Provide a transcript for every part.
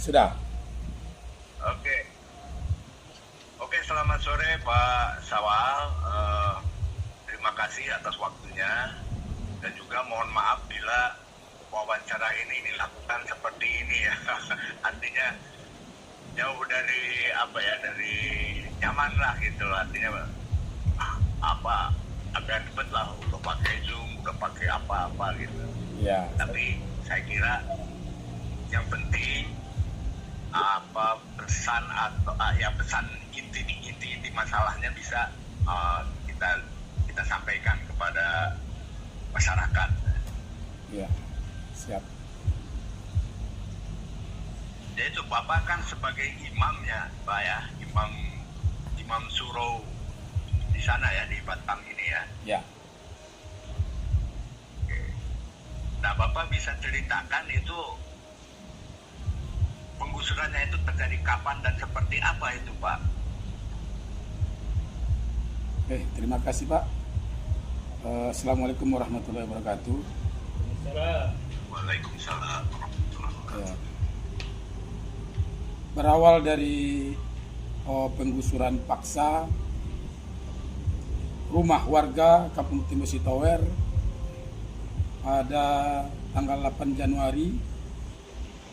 Sudah. Oke, oke. Selamat sore Pak Sawal. Terima kasih atas waktunya dan juga mohon maaf bila wawancara ini dilakukan seperti ini ya. Artinya jauh dari dari nyaman lah gitu. Artinya apa agak ribet lah untuk pakai Zoom, udah pakai apa-apa gitu. Ya. Tapi saya kira yang penting pesan atau pesan inti masalahnya bisa kita sampaikan kepada masyarakat. Ya, siap. Jadi itu Bapak kan sebagai imamnya, Pak ya, imam surau di sana ya, di Batam ini ya. Ya. Oke. Nah, Bapak bisa ceritakan itu penggusurannya itu terjadi kapan dan seperti apa itu, Pak? Oke, terima kasih Pak. Assalamualaikum warahmatullahi wabarakatuh. Waalaikumsalam. Ya. Berawal dari penggusuran paksa rumah warga Kampung Timbesi Tower pada tanggal 8 Januari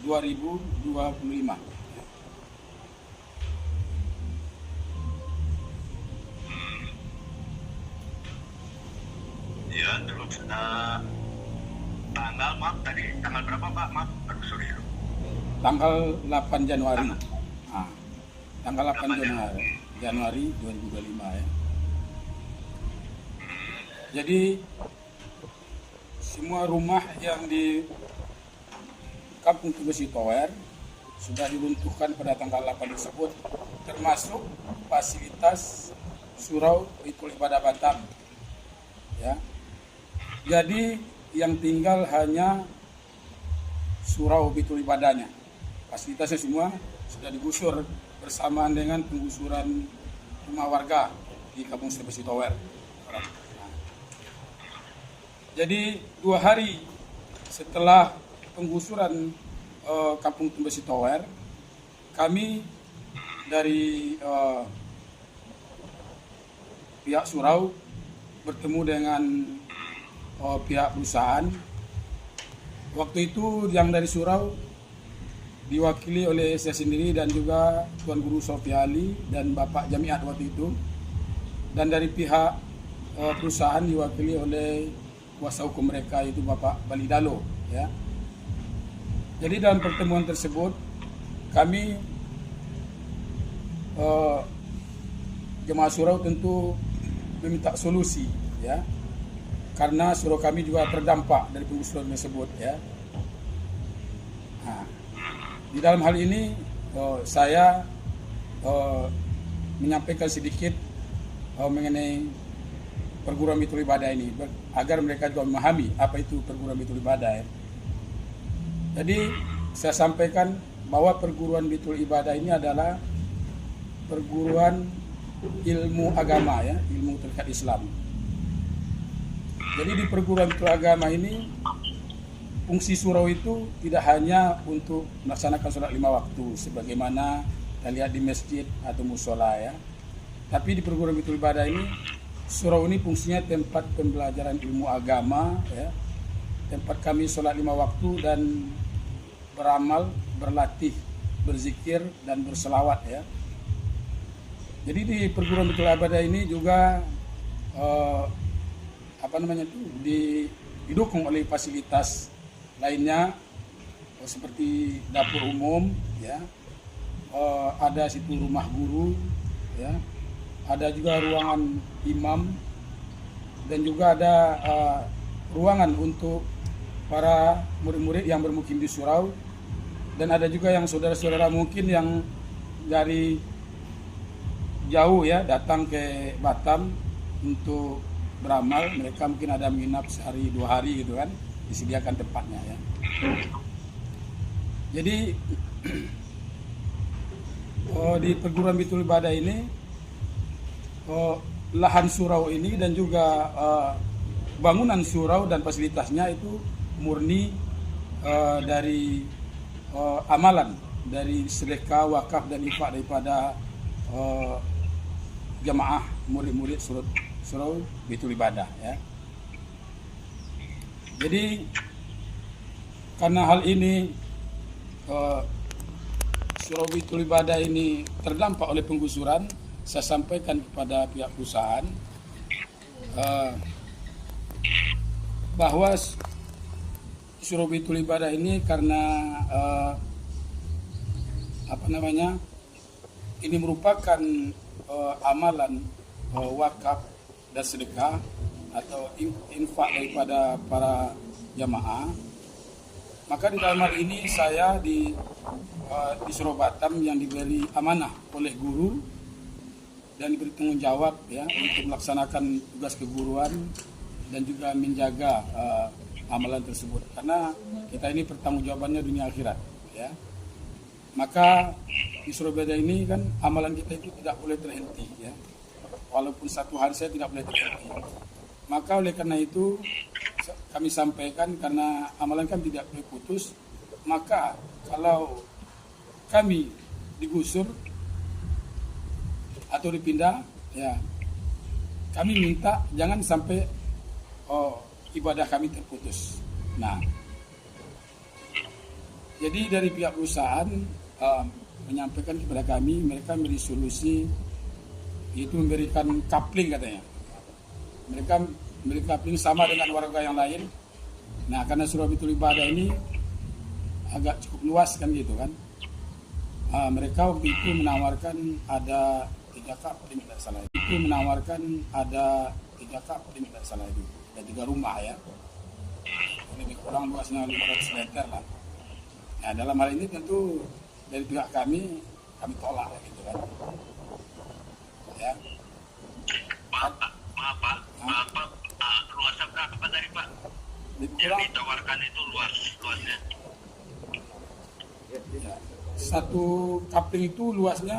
2025. Ya, terus tanggal berapa Pak? Maaf, baru sore itu. Tanggal 8 Januari. Nah, tanggal 8 Januari 2025 ya. Jadi semua rumah yang di Kampung Timbesi Tower sudah diruntuhkan pada tanggal 8 tersebut, termasuk fasilitas surau Baitul Ibadah Batam. Ya. Jadi yang tinggal hanya surau Baitul Ibadahnya. Fasilitasnya semua sudah digusur bersamaan dengan penggusuran rumah warga di Kampung Timbesi Tower. Jadi 2 hari setelah penggusuran Kampung Timbesi Tower, kami dari pihak surau bertemu dengan pihak perusahaan. Waktu itu yang dari surau diwakili oleh saya sendiri dan juga Tuan Guru Sofia Ali dan Bapak Jamiat waktu itu. Dan dari pihak perusahaan diwakili oleh kuasa hukum mereka, yaitu Bapak Balidalo. Ya. Jadi dalam pertemuan tersebut kami jemaah surau tentu meminta solusi, ya, karena surau kami juga terdampak dari penggusuran tersebut, ya. Nah, di dalam hal ini saya menyampaikan sedikit mengenai perguruan Baitul Ibadah ini agar mereka juga memahami apa itu perguruan Baitul Ibadah, ya. Jadi saya sampaikan bahwa perguruan Baitul Ibadah ini adalah perguruan ilmu agama, ya, ilmu terkait Islam. Jadi di perguruan Baitul Agama ini fungsi surau itu tidak hanya untuk melaksanakan sholat 5 waktu sebagaimana kita lihat di masjid atau musola, ya. Tapi di perguruan Baitul Ibadah ini surau ini fungsinya tempat pembelajaran ilmu agama, ya. Tempat kami sholat 5 waktu dan beramal, berlatih, berzikir dan berselawat, ya. Jadi di perguruan Baitul Ibadah ini juga didukung oleh fasilitas lainnya seperti dapur umum, ya. Ada situ rumah guru, ya. Ada juga ruangan imam dan juga ada ruangan untuk para murid-murid yang bermukim di surau, dan ada juga yang saudara-saudara mungkin yang dari jauh, ya, datang ke Batam untuk beramal. Mereka mungkin ada menginap sehari 2 hari gitu kan, disediakan tempatnya, ya. Jadi di perguruan Baitul Ibadah ini lahan surau ini dan juga bangunan surau dan fasilitasnya itu murni dari amalan dari sedekah, wakaf dan infak daripada jamaah murid-murid surau Baitul Ibadah ya. Jadi karena hal ini surau Baitul Ibadah ini terdampak oleh penggusuran, saya sampaikan kepada pihak perusahaan bahwa surau Baitul Ibadah ini karena ini merupakan amalan wakaf dan sedekah atau infak daripada para jamaah. Maka di dalam hal ini saya di Surau Batam yang diberi amanah oleh guru dan diberi tanggung jawab ya untuk melaksanakan tugas keguruan dan juga menjaga amalan tersebut, karena kita ini pertanggungjawabannya dunia akhirat ya. Maka di Surabaya ini kan amalan kita itu tidak boleh terhenti ya. Walaupun satu hari saya tidak boleh terhenti. Maka oleh karena itu kami sampaikan, karena amalan kami tidak boleh putus, maka kalau kami digusur atau dipindah ya, kami minta jangan sampai ibadah kami terputus. Nah, jadi dari pihak perusahaan menyampaikan kepada kami, mereka memberi solusi, itu memberikan coupling katanya. Mereka memberi coupling sama dengan warga yang lain. Nah, karena Surau Baitul Ibadah ini agak cukup luas kan gitu kan. Mereka waktu itu menawarkan ada 3 coupling tidak salah. Itu menawarkan ada 3 coupling tidak salah itu. Ada 3 rumah ya. Lebih kurang luasnya 500 meter lah. Nah, dalam hal ini tentu dari pihak kami tolak gitu kan. Ya. Maaf Pak. Luasnya berapa tadi Pak? Yang ditawarkan itu luasnya. Ya. Satu coupling itu luasnya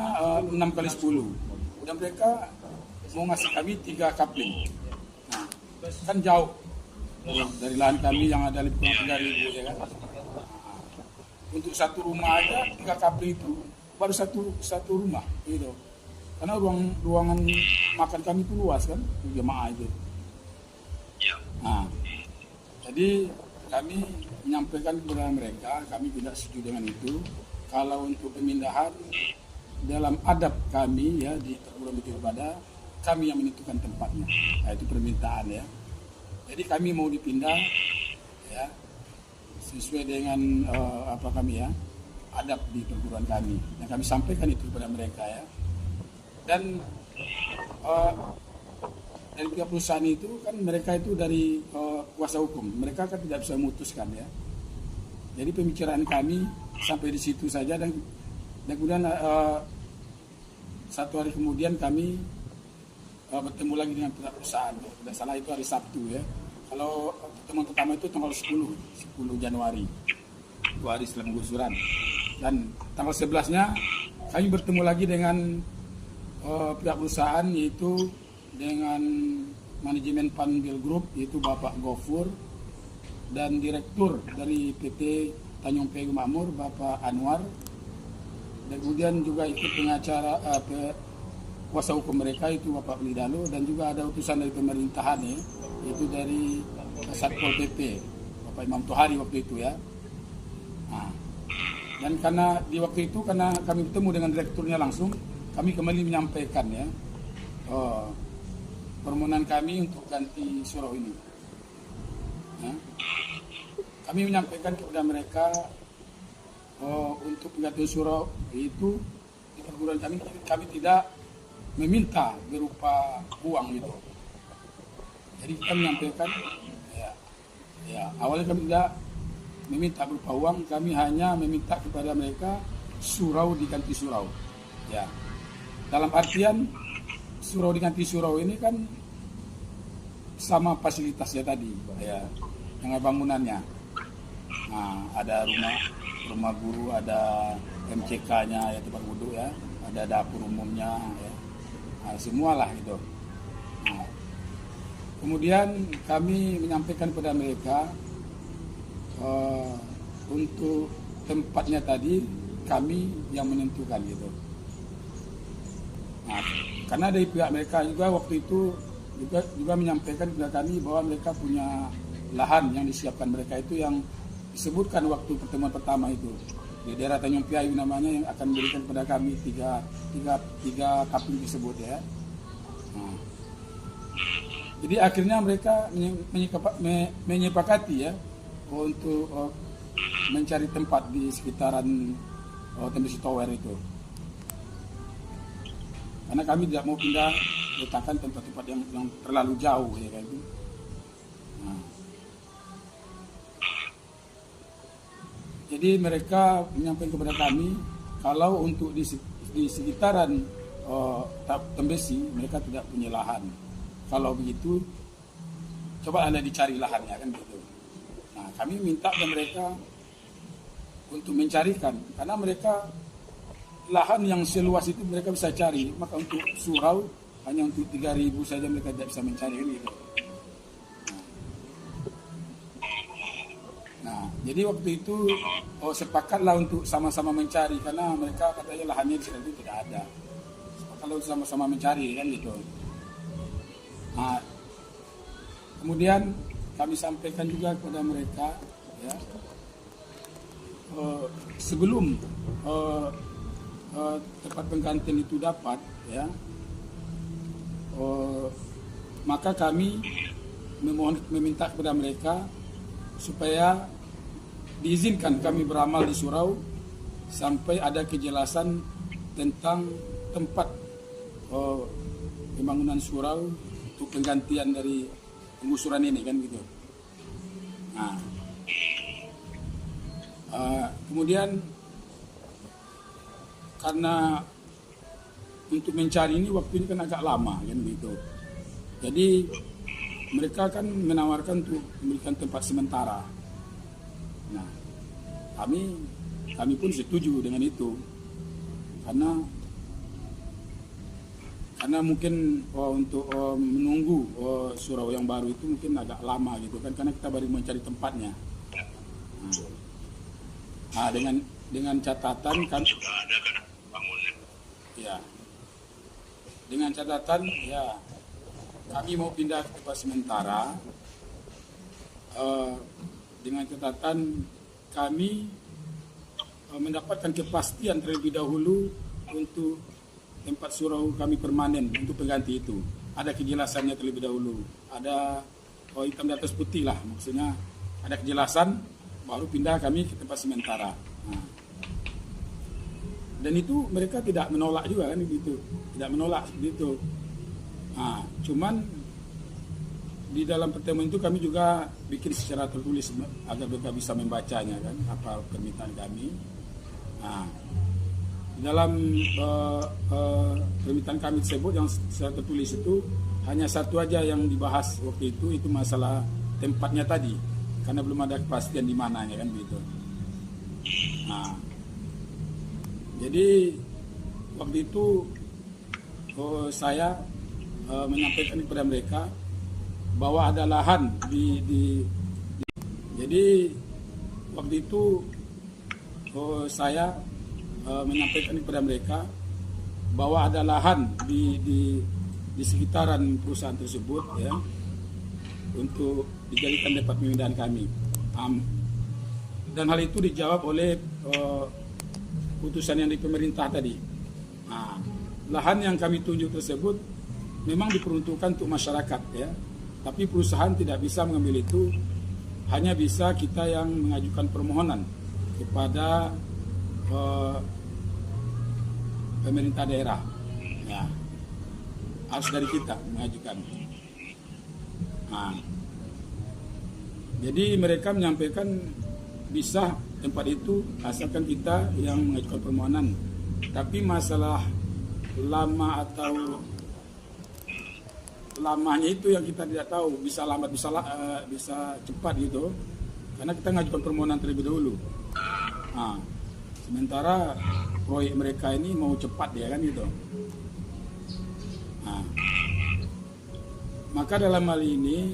6 kali 10. Dan mereka mau ngasih kami 3 coupling. Nah, kan jauh dari lahan kami yang ada lebih kurang 3.000 ya kan. Untuk satu rumah aja 3 coupling itu baru satu rumah gitu. Karena ruangan makan kami itu luas kan, jemaah itu. Nah, jadi kami menyampaikan kepada mereka, kami tidak setuju dengan itu. Kalau untuk pemindahan dalam adab kami ya di perguruan Baitul Ibadah, kami yang menentukan tempatnya. Nah, itu permintaan ya. Jadi kami mau dipindah ya sesuai dengan kami ya, adab di perguruan kami. Yang kami sampaikan itu kepada mereka ya. Dan dari pihak perusahaan itu kan mereka itu dari kuasa hukum, mereka kan tidak bisa memutuskan ya. Jadi pembicaraan kami sampai di situ saja, dan kemudian satu hari kemudian kami bertemu lagi dengan pihak perusahaan. Tidak salah itu hari Sabtu ya. Kalau pertemuan pertama itu tanggal 10 Januari, 2 hari setelah penggusuran. Dan tanggal 11-nya kami bertemu lagi dengan pihak perusahaan, yaitu dengan manajemen Panbil Group, yaitu Bapak Gofur, dan direktur dari PT Tanjung Pegu Makmur Bapak Anwar, dan kemudian juga ikut pengacara kuasa hukum mereka itu Bapak Lidalo, dan juga ada utusan dari pemerintahan ya, yaitu dari Satpol PP Bapak Imam Tuhari waktu itu ya. Nah, dan karena di waktu itu karena kami bertemu dengan direkturnya langsung, kami kembali menyampaikan ya permohonan kami untuk ganti surau ini. Ya. Kami menyampaikan kepada mereka untuk ganti surau itu di perguruan kami tidak meminta berupa uang gitu. Jadi kita menyampaikan ya awalnya kami tidak meminta berupa uang, kami hanya meminta kepada mereka surau diganti surau. Ya. Dalam artian surau diganti surau ini kan sama fasilitasnya tadi ya, dengan bangunannya. Nah, ada rumah guru, ada MCK-nya ya, tempat wudhu ya, ada dapur umumnya ya. Nah, semualah gitu. Nah, kemudian kami menyampaikan kepada mereka untuk tempatnya tadi kami yang menentukan gitu. Nah, karena dari pihak mereka juga waktu itu juga menyampaikan kepada kami bahwa mereka punya lahan yang disiapkan mereka itu yang disebutkan waktu pertemuan pertama itu di daerah Tanjung Piayu namanya, yang akan memberikan kepada kami tiga kampung tersebut ya. Nah, jadi akhirnya mereka menyepakati ya untuk mencari tempat di sekitaran Tembesi Tower itu. Karena kami tidak mau pindah letakkan tempat-tempat yang terlalu jauh ya kayak gitu. Nah, jadi mereka menyampaikan kepada kami kalau untuk di sekitaran Tembesi mereka tidak punya lahan. Kalau begitu coba Anda dicari lahannya kan gitu. Nah, kami minta kepada mereka untuk mencarikan, karena mereka lahan yang seluas itu mereka bisa cari, maka untuk surau hanya untuk 3.000 saja mereka tidak bisa mencari gitu. Nah, jadi waktu itu sepakatlah untuk sama-sama mencari, karena mereka katanya lahannya di situ tidak ada. Sepakatlah untuk sama-sama mencari kan gitu. Nah, kemudian kami sampaikan juga kepada mereka ya, sebelum tempat penggantian itu dapat ya, maka kami meminta kepada mereka supaya diizinkan kami beramal di surau sampai ada kejelasan tentang tempat pembangunan surau untuk penggantian dari penggusuran ini kan gitu. Nah, kemudian karena untuk mencari ini waktu ini kan agak lama kan gitu. Jadi mereka kan menawarkan untuk memberikan tempat sementara. Nah, kami pun setuju dengan itu. Karena mungkin untuk menunggu surau yang baru itu mungkin agak lama gitu kan, karena kita baru mencari tempatnya. Nah, dengan catatan kan juga ada kan bangunnya. Ya. Dengan catatan ya kami mau pindah ke tempat sementara. Dengan catatan kami mendapatkan kepastian terlebih dahulu untuk tempat surau kami permanen untuk pengganti itu. Ada kejelasannya terlebih dahulu. Ada hitam di atas putih lah, maksudnya ada kejelasan baru pindah kami ke tempat sementara. Nah, dan itu mereka tidak menolak juga kan gitu, tidak menolak gitu. Nah, cuman di dalam pertemuan itu kami juga bikin secara tertulis agar mereka bisa membacanya kan apa permintaan kami. Nah, di dalam permintaan kami tersebut yang secara tertulis itu hanya satu aja yang dibahas waktu itu masalah tempatnya tadi, karena belum ada kepastian di mananya kan begitu. Nah, jadi waktu itu saya menyampaikan kepada mereka bahwa ada lahan jadi waktu itu saya menyampaikan kepada mereka bahwa ada lahan di sekitaran perusahaan tersebut ya, untuk dijadikan tempat pemindahan kami. Dan hal itu dijawab oleh putusan yang di pemerintah tadi. Nah, lahan yang kami tunjuk tersebut memang diperuntukkan untuk masyarakat ya, tapi perusahaan tidak bisa mengambil itu, hanya bisa kita yang mengajukan permohonan kepada pemerintah daerah. Ya, harus dari kita mengajukan. Nah, jadi mereka menyampaikan bisa tempat itu asalkan kita yang mengajukan permohonan. Tapi masalah lama atau lamanya itu yang kita tidak tahu, bisa lambat bisa cepat gitu, karena kita mengajukan permohonan terlebih dahulu. Nah, sementara proyek mereka ini mau cepat ya kan gitu. Nah, maka dalam hal ini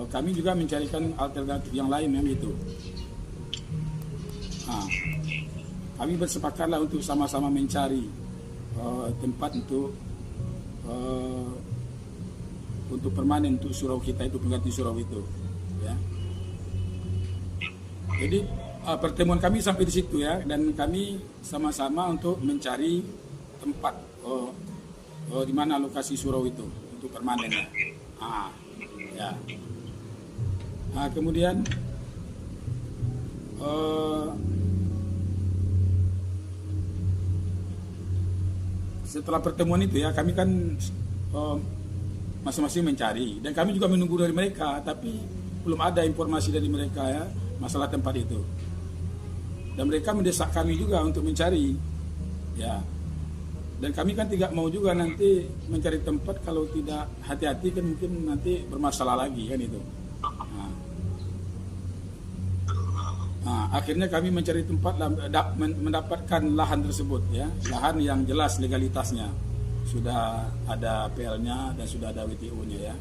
kami juga mencarikan alternatif yang lain yang gitu. Nah, kami bersepakatlah untuk sama-sama mencari tempat untuk permanen untuk surau kita itu, pengganti surau itu, ya. Jadi pertemuan kami sampai di situ ya, dan kami sama-sama untuk mencari tempat di mana lokasi surau itu untuk permanen ya. Ya. Kemudian setelah pertemuan itu ya, kami kan masing-masing mencari, dan kami juga menunggu dari mereka, tapi belum ada informasi dari mereka ya masalah tempat itu. Dan mereka mendesak kami juga untuk mencari, ya. Dan kami kan tidak mau juga nanti mencari tempat kalau tidak hati-hati, kan mungkin nanti bermasalah lagi kan itu. Akhirnya kami mencari tempat, mendapatkan lahan tersebut ya, lahan yang jelas legalitasnya, sudah ada PL-nya dan sudah ada WTO-nya ya.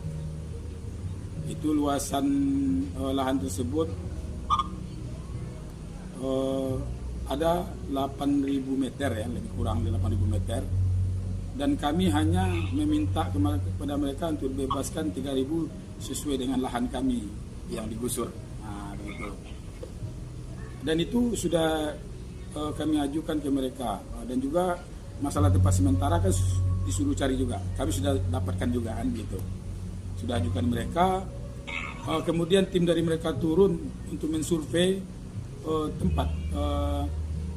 Itu luasan lahan tersebut ada 8.000 meter ya, lebih kurang dari 8.000 meter, dan kami hanya meminta kepada mereka untuk bebaskan 3.000 sesuai dengan lahan kami yang digusur. Begitu. Dan itu sudah kami ajukan ke mereka, dan juga masalah tempat sementara kan disuruh cari juga, kami sudah dapatkan juga kan gitu, sudah ajukan mereka. Kemudian tim dari mereka turun untuk mensurvei tempat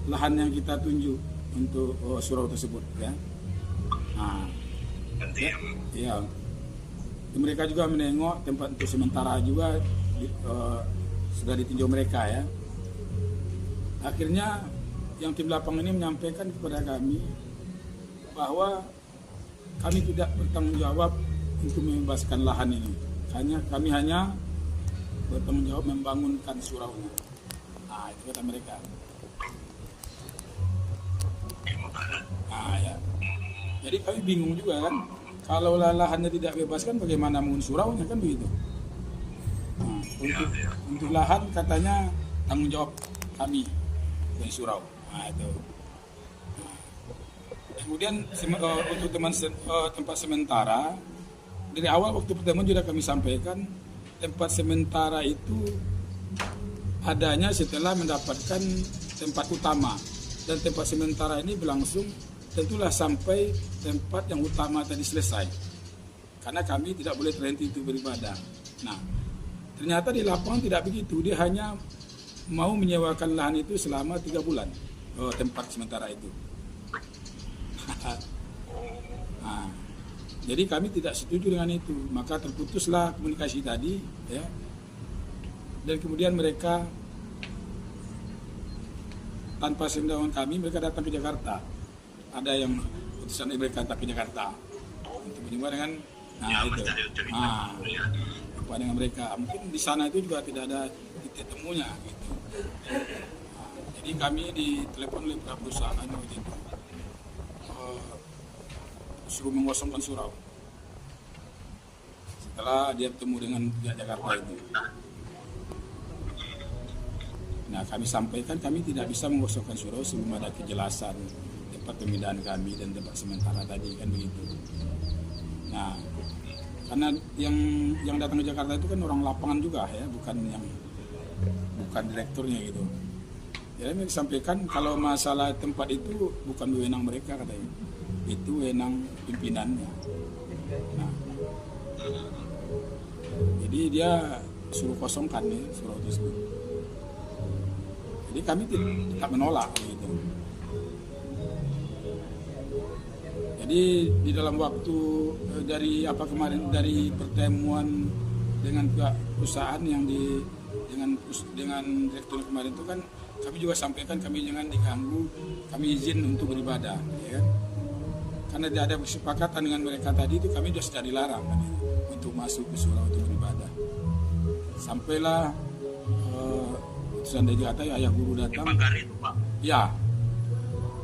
lahan yang kita tunjuk untuk surau tersebut ya. Ya. Mereka juga menengok tempat untuk sementara juga sudah ditinjau mereka ya. Akhirnya yang tim lapangan ini menyampaikan kepada kami bahwa kami tidak bertanggung jawab untuk membebaskan lahan ini. Kami hanya bertanggung jawab membangunkan suraunya. Itu kata mereka. Ya. Jadi kami bingung juga kan, kalau lahannya tidak bebaskan bagaimana bangun suraunya kan begitu. Untuk lahan katanya tanggung jawab kami dari surau. Itu. Kemudian untuk tempat sementara, dari awal waktu pertemuan sudah kami sampaikan, tempat sementara itu adanya setelah mendapatkan tempat utama, dan tempat sementara ini berlangsung tentulah sampai tempat yang utama tadi selesai, karena kami tidak boleh terhenti untuk beribadah. Nah, ternyata di lapangan tidak begitu, dia hanya mau menyewakan lahan itu selama 3 bulan, tempat sementara itu. Jadi kami tidak setuju dengan itu, maka terputuslah komunikasi tadi ya. Dan kemudian mereka tanpa sepengetahuan kami, mereka datang ke Jakarta. Ada yang utusan mereka datang ke Jakarta untuk berjumpa dengan dengan mereka. Mungkin di sana itu juga tidak ada titik temunya gitu. Jadi kami ditelepon oleh perusahaan waktu itu, suruh mengosongkan surau. Setelah dia bertemu dengan pihak Jakarta itu. Nah, kami sampaikan kami tidak bisa mengosongkan surau sebelum ada kejelasan tempat pemindahan kami dan tempat sementara tadi kan begitu. Nah, karena yang datang ke Jakarta itu kan orang lapangan juga ya, bukan direkturnya gitu. Jadi mereka sampaikan kalau masalah tempat itu bukan wewenang mereka katanya, itu wewenang pimpinannya. Nah, jadi dia suruh kosongkan ya surau tersebut. Jadi kami tidak menolak gitu. Jadi di dalam waktu dari dari pertemuan dengan pihak perusahaan yang dengan direktur kemarin itu kan kami juga sampaikan kami jangan diganggu, kami izin untuk beribadah, ya kan? Karena tidak ada kesepakatan dengan mereka tadi itu, kami sudah dilarang kan, untuk masuk ke surau untuk beribadah. Sampailah utusan dari Jakarta, ayah guru datang. Di pagar itu, Pak? Ya,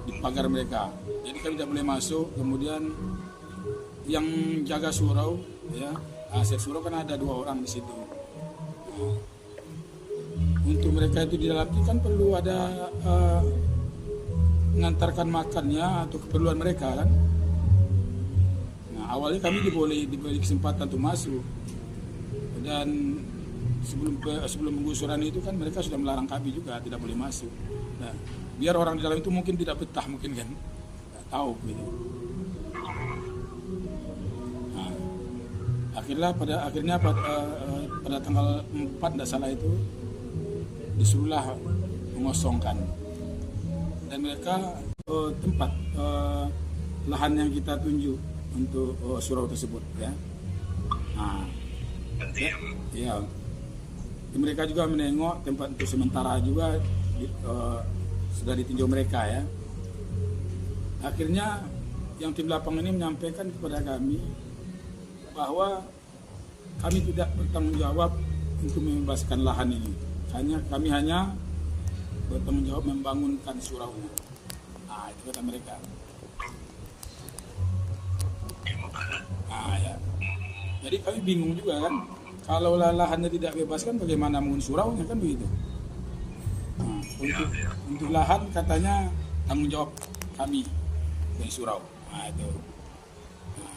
di pagar mereka. Jadi kami tidak boleh masuk. Kemudian yang jaga surau, ya, aset surau kan ada 2 orang di situ. Untuk mereka itu di dalam itu kan perlu ada mengantarkan makannya atau keperluan mereka kan. Nah, awalnya kami diberi kesempatan untuk masuk, dan sebelum penggusuran itu kan mereka sudah melarang kami juga tidak boleh masuk. Nah, biar orang di dalam itu mungkin tidak betah mungkin kan, nggak tahu gitu. Nah, akhirnya pada tanggal 4 tidak salah itu disuruhlah mengosongkan, dan mereka tempat lahan yang kita tunjuk untuk surau tersebut ya. Nah, ya, mereka juga menengok tempat untuk sementara juga sudah ditinjau mereka ya. Akhirnya yang tim lapang ini menyampaikan kepada kami bahwa kami tidak bertanggung jawab untuk membebaskan lahan ini. Kami hanya bertanggung jawab membangunkan suraunya. Nah, itu kata mereka. Nah, ya. Jadi kami bingung juga kan. Kalau lahannya tidak bebaskan, bagaimana bangun suraunya kan begitu. Nah, untuk lahan katanya tanggung jawab kami dari surau. Nah, itu. Nah,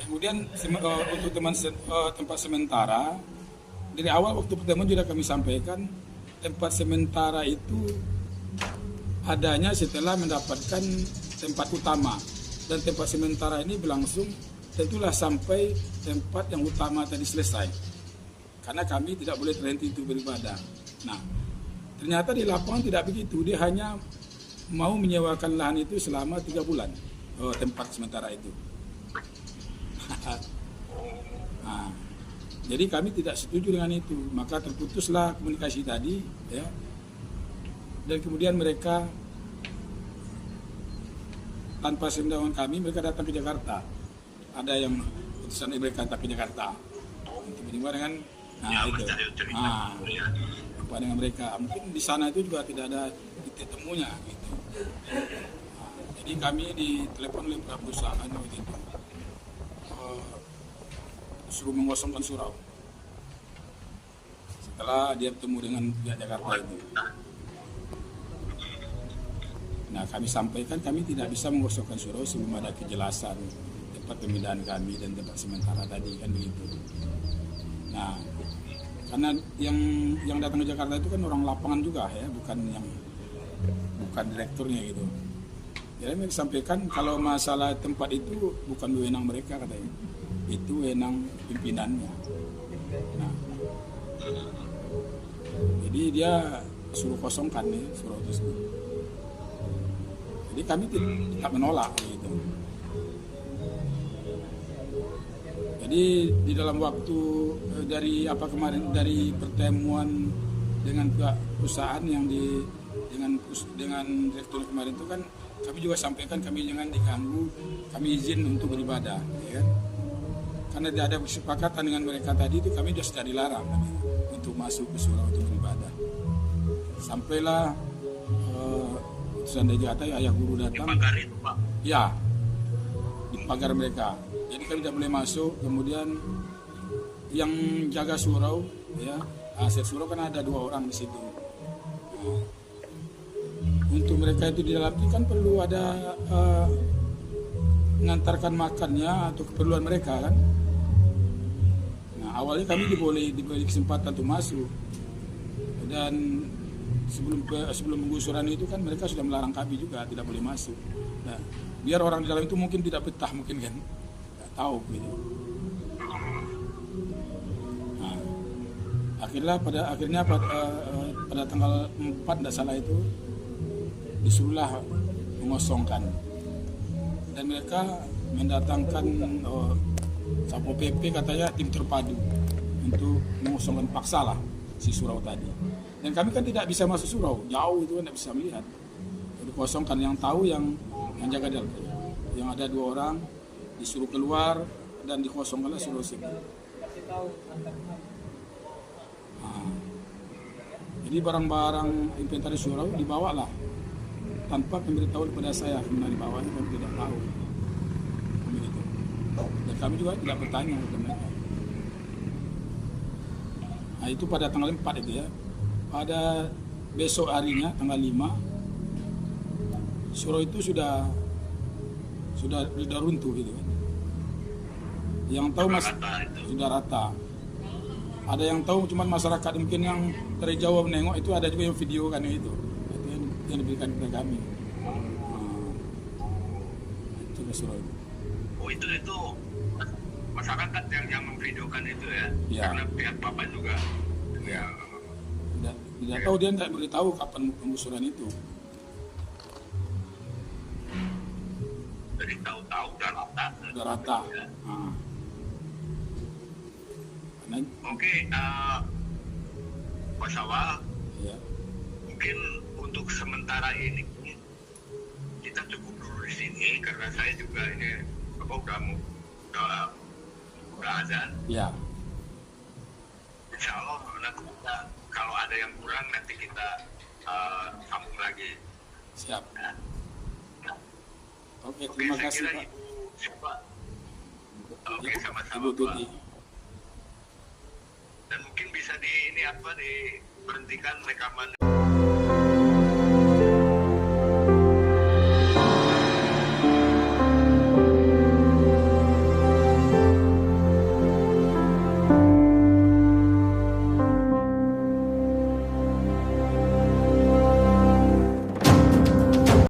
kemudian untuk tempat sementara, dari awal waktu pertemuan sudah kami sampaikan, tempat sementara itu adanya setelah mendapatkan tempat utama, dan tempat sementara ini berlangsung tentulah sampai tempat yang utama tadi selesai, karena kami tidak boleh terhenti untuk beribadah. Nah, ternyata di lapangan tidak begitu, dia hanya mau menyewakan lahan itu selama 3 bulan, tempat sementara itu. Nah, jadi kami tidak setuju dengan itu, maka terputuslah komunikasi tadi ya. Dan kemudian mereka tanpa sepengetahuan kami, mereka datang ke Jakarta. Ada yang putusan mereka datang ke Jakarta. Tiba-tiba dengan apa dengan mereka, mungkin di sana itu juga tidak ada titik temunya gitu. Nah, jadi kami ditelepon oleh perusahaan waktu itu, suruh mengosongkan surau setelah dia bertemu dengan pihak Jakarta itu. Nah, kami sampaikan kami tidak bisa mengosongkan surau sebelum ada kejelasan tempat pemindahan kami dan tempat sementara tadi kan begitu. Nah, karena yang datang ke Jakarta itu kan orang lapangan juga ya, bukan direkturnya gitu. Jadi mereka sampaikan kalau masalah tempat itu bukan wewenang mereka katanya, itu wewenang pimpinannya. Nah, jadi dia suruh kosongkan nih surau tersebut. Jadi kami tidak menolak gitu. Jadi di dalam waktu dari pertemuan dengan pihak perusahaan yang dengan direktur kemarin itu kan kami juga sampaikan kami jangan diganggu, kami izin untuk beribadah, ya kan? Karena tidak ada kesepakatan dengan mereka tadi itu, kami sudah dilarang untuk masuk ke surau untuk beribadah. Sampailah utusan dari Jakarta, ayah guru datang. Di pagar itu, Pak? Ya, di pagar mereka. Jadi kami tidak boleh masuk. Kemudian yang jaga surau, ya, aset surau kan ada 2 orang di situ. Nah, untuk mereka itu di dalam itu kan perlu ada mengantarkan makannya atau keperluan mereka kan. Nah, awalnya kami diberi kesempatan untuk masuk, dan sebelum penggusuran itu kan mereka sudah melarang kami juga tidak boleh masuk. Nah, biar orang di dalam itu mungkin tidak betah mungkin kan, nggak tahu gitu. Nah, akhirnya pada tanggal 4 tidak salah itu disuruhlah mengosongkan, dan mereka mendatangkan Satpol PP katanya tim terpadu untuk mengosongkan paksa lah si surau tadi. Dan kami kan tidak bisa masuk surau, jauh itu kan tidak bisa melihat. Dikosongkan, yang tahu yang jaga dalam, yang ada 2 orang disuruh keluar dan dikosongkanlah surau sini. Nah, jadi barang-barang inventaris surau dibawalah tanpa pemberitahuan kepada saya, kemana dibawanya kami tidak tahu. Begitu. Dan kami juga tidak bertanya kepada mereka. Nah, itu pada tanggal 4 itu ya. Pada besok harinya tanggal 5 Suro itu sudah runtuh gitu kan. Yang tahu mas Rata itu. sudah rata. Ada yang tahu cuman masyarakat mungkin yang dari Jawa menengok itu, ada juga yang video kan itu yang diberikan kepada kami. Itu Suro itu. Oh itu masyarakat yang memvideokan itu ya? Ya. Karena pihak bapak juga. Ya. Tidak tahu, dia tidak beritahu kapan penggusuran itu. Jadi tahu-tahu udah rata. Sudah rata. Ya. Karena Oke, Pak Sawal, ya, mungkin untuk sementara ini kita cukup dulu di sini karena saya juga ini udah azan. ya, Insya Allah nanti kita, kalau ada yang kurang nanti kita sambung lagi. siap. Ya. Oke, Oke, terima saya kasih kira Pak. Ibu siapa? Oke, sama-sama Ibu Pak. Tuti. Dan mungkin bisa diberhentikan rekaman.